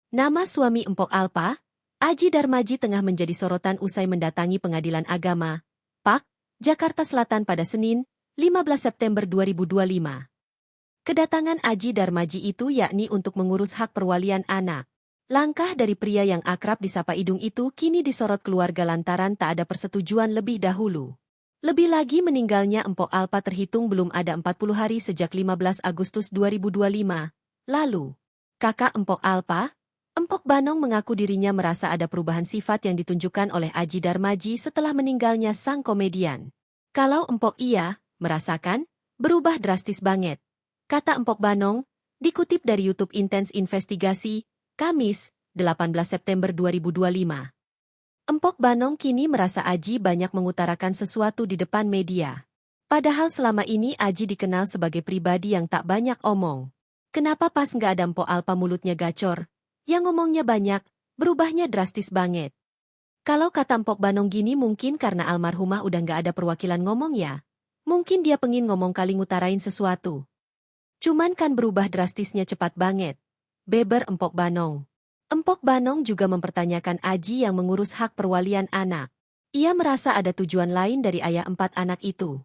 Nama suami Empok Alpa, Aji Darmaji tengah menjadi sorotan usai mendatangi Pengadilan Agama, PAK, Jakarta Selatan pada Senin, 15 September 2025. Kedatangan Aji Darmaji itu yakni untuk mengurus hak perwalian anak. Langkah dari pria yang akrab disapa Idung itu kini disorot keluarga lantaran tak ada persetujuan lebih dahulu. Lebih lagi meninggalnya Empok Alpa terhitung belum ada 40 hari sejak 15 Agustus 2025. Lalu, kakak Empok Alpa, Empok Banong mengaku dirinya merasa ada perubahan sifat yang ditunjukkan oleh Aji Darmaji setelah meninggalnya sang komedian. Kalau Empok iya, merasakan, berubah drastis banget. Kata Empok Banong, dikutip dari YouTube Intens Investigasi, Kamis, 18 September 2025. Empok Banong kini merasa Aji banyak mengutarakan sesuatu di depan media. Padahal selama ini Aji dikenal sebagai pribadi yang tak banyak omong. Kenapa pas nggak ada Empok Alpa mulutnya gacor? Yang ngomongnya banyak, berubahnya drastis banget. Kalau kata Empok Banong gini mungkin karena almarhumah udah nggak ada perwakilan ngomong ya. Mungkin dia pengin ngomong kali ngutarain sesuatu. Cuman kan berubah drastisnya cepat banget. Beber Empok Banong. Empok Banong juga mempertanyakan Aji yang mengurus hak perwalian anak. Ia merasa ada tujuan lain dari ayah 4 anak itu.